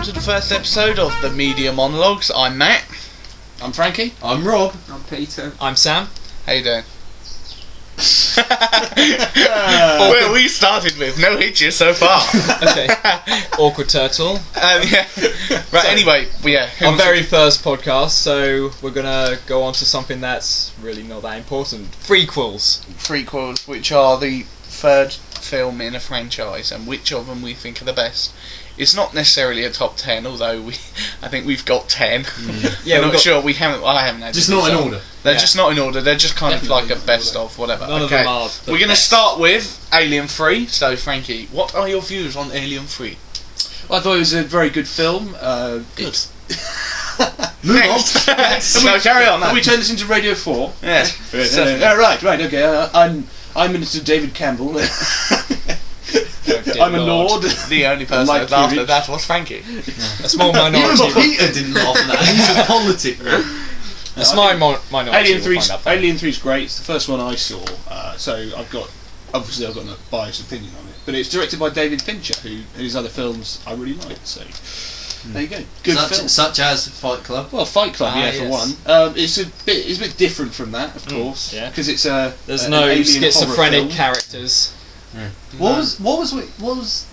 welcome to the first episode of the Media Monologues. I'm Matt. I'm Frankie. I'm Rob. I'm Peter. I'm Sam. How you doing? Well, we started with no hitches so far. Okay. Awkward turtle. Yeah. Right. Anyway, Our very first podcast, so we're gonna go on to something that's really not that important. Threequels. Which are the third film in a franchise, and which of them we think are the best. It's not necessarily a top 10, although I think we've got 10. Yeah, I'm not sure. I haven't had. Just not in order. They're just not in order. They're just kind of like a best of whatever. None of them are. We're going to start with Alien 3. So, Frankie, what are your views on Alien 3? Well, I thought it was a very good film. Good. Move Next. No, carry on. Can we turn this into Radio 4? Yes. Right, okay. I'm Minister David Campbell. I'm a lord. The only person that laughed at that was Frankie. A small minority. Even Peter didn't laugh at that. He's a politic. A small minority. Alien 3's great. It's the first one I saw. So I've got no biased opinion on it. But it's directed by David Fincher, whose other films I really like. So there you go. Good film. Such as Fight Club. Well, Fight Club, for yes. one. It's a bit different from that, of course. Yeah. Because it's There's an no alien schizophrenic horror film. characters. What was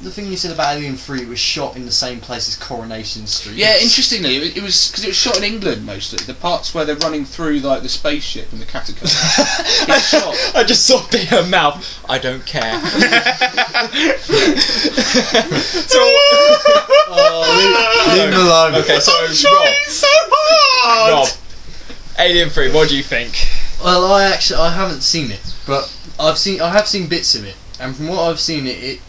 the thing you said about Alien 3? It was shot in the same place as Coronation Street. Yeah, interestingly, it was because it was shot in England mostly. The parts where they're running through like the spaceship and the catacombs. It's shot. I just saw her mouth. I don't care. Leave him alone. Okay, so Rob, Alien 3. What do you think? Well, I haven't seen it, but I have seen bits of it, and from what I've seen, it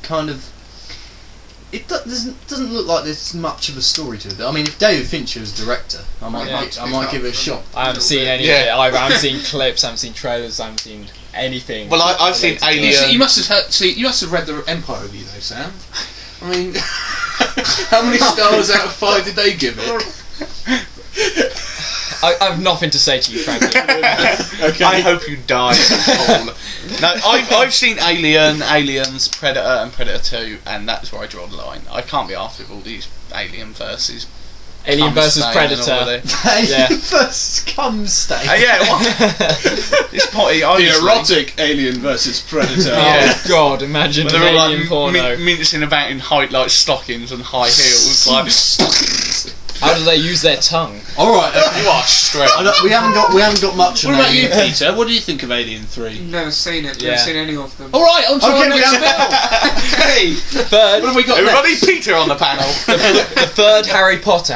doesn't look like there's much of a story to it. I mean, if David Fincher was director, I might give it a shot. I haven't seen any of it. I haven't seen clips. I haven't seen trailers. I haven't seen anything. Well, I've seen Alien. You must have read the Empire review though, Sam. I mean, how many stars out of 5 did they give it? I have nothing to say to you, Frankie. Okay. I hope you die. No, I've seen Alien, Aliens, Predator, and Predator 2, and that's where I draw the line. I can't be asked with all these Alien versus Predator. Alien versus cum stain. Yeah, this potty. The erotic Alien versus Predator. Oh God! Imagine an they're all alien porno. mincing about in like stockings and high heels. Like, how do they use their tongue? All right. Okay. you are straight. We haven't got much. What on about you, Alien. Peter? What do you think of Alien 3? Never seen it. Yeah. Never seen any of them. All right, on to our Okay, next film. Hey, Third, What have we got everybody, next? Peter on the panel. the third Harry Potter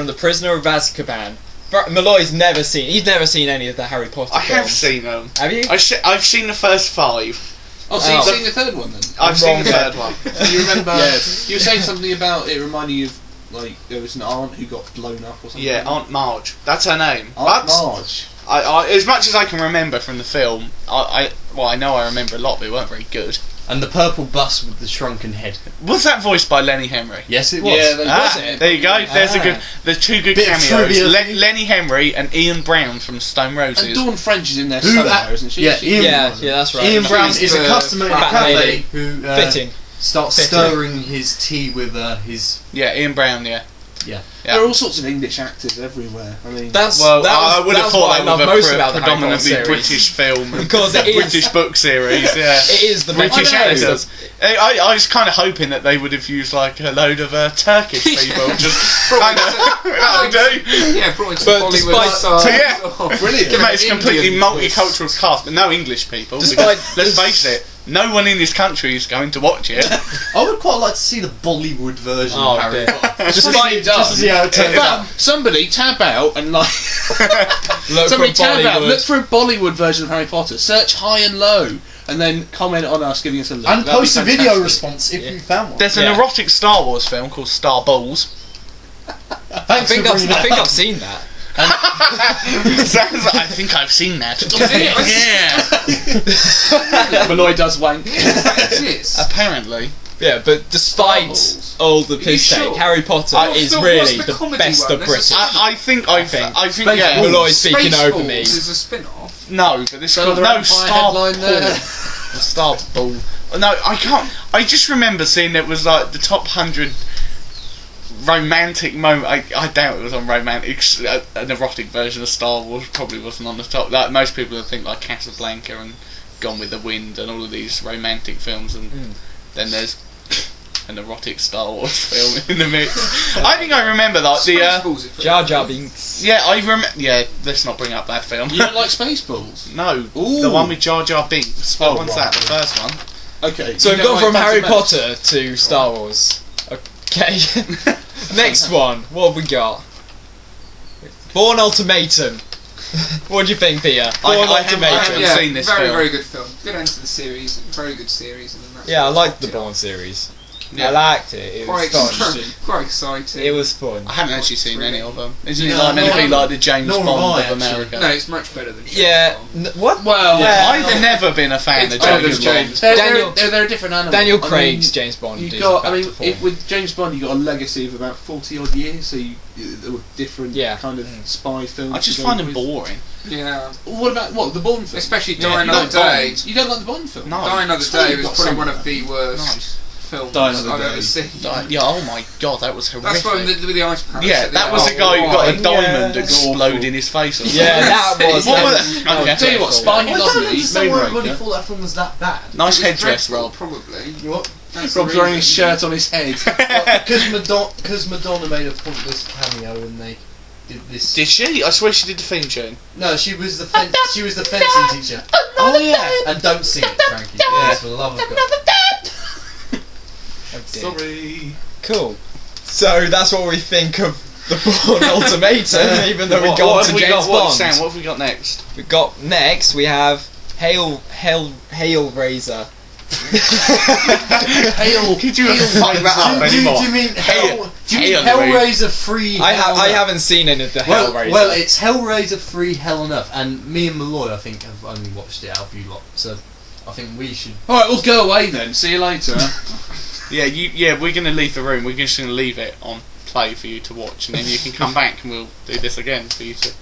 and the Prisoner of Azkaban. Malloy's never seen. He's never seen any of the Harry Potter I films. have seen them. Have you? I've seen the first 5. Oh, so you've seen the third one then? I've seen the wrong third one. Do you remember? Yes. You were saying something about it reminding you of like there was an aunt who got blown up or something. Yeah, Aunt Marge. That's her name. Aunt But Marge. I, as much as I can remember from the film, I know I remember a lot, but it weren't very good. And the purple bus with the shrunken head. Was that voiced by Lenny Henry? Yes, it was. Yeah, they was it. There you go. There's 2 good Bit of cameos. trivia. Lenny Henry and Ian Brown from Stone Roses. And Dawn French is in there Who somewhere, that- isn't she? yeah, She- Ian- Yeah, that's right. Ian Brown She's is a the customer in a fat cafe lady. who Fitting. starts Fitting. stirring his tea with his. Yeah, Ian Brown. Yeah. Yeah. There are all sorts of English actors everywhere. I mean, I would have thought that was was most a about the Harry Potter predominantly series. British film and Because it is. British book series. Yeah. It is the British best. actors. I was kind of hoping that they would have used like a load of Turkish people. Just kind of that'll do. Yeah, brought into But Bollywood despite- stars. So, yeah. Oh, brilliant. It makes completely Indian multicultural cast, but no English people. Despite- because, let's face it, no one in this country is going to watch it. I would quite like to see the Bollywood version Oh, of Harry dear. Potter. Despite Just to see how it turns out. somebody tab out and like Look somebody for tab out, Bollywood. look for a Bollywood version of Harry Potter, search high and low, and then comment on us giving us a link. And That'd be post a video fantastic. response if Yeah. you found one. There's an Yeah. erotic Star Wars film called Star Balls. I think I've seen that. I think I've seen that. Yeah. Malloy does wank. That exists. Apparently. Yeah, but despite Balls. all the piss sure? take, Harry Potter is what's really the the comedy best one? of There's a British. I think yeah. Malloy's speaking over Spaceballs me. is a spin-off. No, but this called Another no Empire Star Ball. headline there. Star Ball. No, I can't. I just remember seeing it was like the top 100 romantic moment. I doubt it was on romantic. An erotic version of Star Wars probably wasn't on the top. Like most people would think like Casablanca and Gone with the Wind and all of these romantic films, and then there's an erotic Star Wars film in the mix. I think I remember that Jar Jar Binks. Yeah, I remember. Yeah, let's not bring up that film. You don't like Spaceballs? No, Ooh. the one with Jar Jar Binks. What one's that? The first one. Okay. So you we've don't gone from like Harry Phantom Potter to Star Wars. Okay. Next one. What have we got? Born Ultimatum. What do you think, Peter? Born I haven't seen this very, film. very good film. Good end to the series. Very good series. And then that's Yeah, I what liked the topped it Born off. series. Yeah. I liked it. It was Quite fun. Interesting. Quite exciting. It was fun. I haven't actually seen any of them. Isn't it No, like meant to be no, like the James nor have Bond I, of actually. America? No, it's much better than James Yeah. Bond. What? Well, Yeah. I've never been a fan It's of better James than Bond. James. They're a different animal. Daniel I mean, Craig's James Bond. You is got, back I to mean, form. with James Bond, you got a legacy of about 40 odd years, so there were different Yeah. kind of spy films. I just to go find them with. boring. Yeah. What about the Bond film? Especially Yeah, Die you Another like Day. Bond. You don't like the Bond film? No. Die Another Swear Day you've was got probably some one of of the worst Nice. films Die Another I've Day. ever seen. Yeah, oh my god, that was horrific. That's one with the ice palace. Yeah, at the that end. was the guy who got a Yeah. diamond Yeah. explode in his face. Or Yeah, that was. What that was was- it? that was Okay. Tell you what, dreadful. Spy I Who don't Loved Me, understand why everybody Moonraker. thought that film was that bad. Nice It was headdress, dreadful, Rob. Probably. You what? That's the Rob's wearing his reason. shirt on his head. Because Madonna made a pointless cameo and they did this. Did she? I swear she did the theme tune. No, she was the fencing teacher. Oh yeah. And don't sing it, Frankie. Please, for the love of God. Oh, dear. Sorry. Cool. So that's what we think of the Born Ultimatum, even though we've What gone have to we James got? Bond. Sam, what have we got next? We got next. We have Hellraiser. Hail. Could you fuck that up Do anymore? you mean Hail. Do you mean Hail. Hellraiser 3? I Hell Enough? haven't seen any of the Well, Hellraiser. well, it's Hellraiser 3 Hell Enough, and me and Malloy, I think, have only watched it out of you lot, so I think we should. Alright, we'll go away then. See you later. Yeah, we're gonna leave the room. We're just gonna leave it on play for you to watch, and then you can come back and we'll do this again for you to.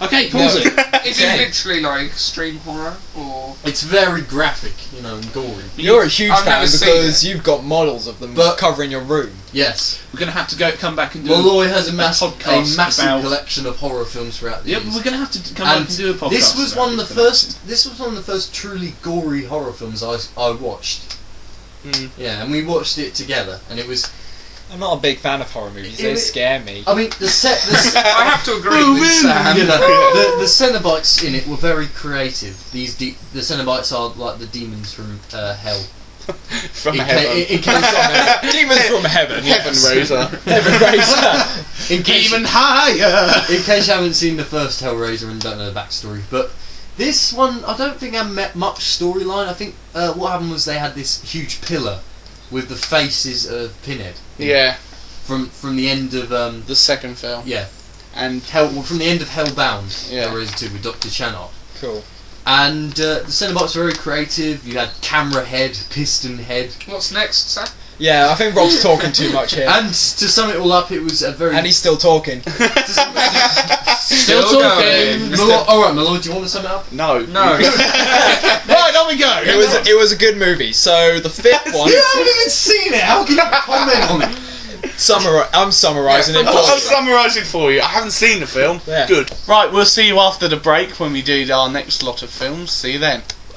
Okay, pause it. Is it literally like extreme horror or? It's very graphic, and gory. You're a huge I've fan never seen because you've got models of them But- covering your room. Yes. We're going to have to come back and do Malloy has a podcast massive about- collection of horror films throughout the Yeah, years. we're going to have to come back And and do a podcast. This was about one of the it. first. This was one of the first truly gory horror films I watched. Mm. Yeah, and we watched it together, and it was. I'm not a big fan of horror movies. They It- scare me. I mean, the set. I have to agree with Sam. The Cenobites in it were very creative. The Cenobites are like the demons from hell. From in, heaven. in case Demons from heaven. Heaven yes. Raiser. Heaven Raiser. in case Even higher! in case you haven't seen the first Hellraiser and don't know the backstory, but this one I don't think I met much storyline. I think what happened was they had this huge pillar with the faces of Pinhead. Yeah, From the end of the second film. yeah And from the end of Hellbound. Yeah. Hellraiser 2 with Dr. Channot. Cool. And the Cenobites were very creative. You had camera head, piston head, What's next, Sam? Yeah, I think Rob's talking too much here. and to sum it all up, it was a very. And he's still talking. Still talking! Alright, Malloy, do you want to sum it up? no. No. Right, on we go! It was a good movie. So the fifth one. You haven't even seen it! How can you comment on it? I'm summarising it. I'll for you. summarise it for you. I haven't seen the film. Yeah. Good. Right, we'll see you after the break when we do our next lot of films. See you then.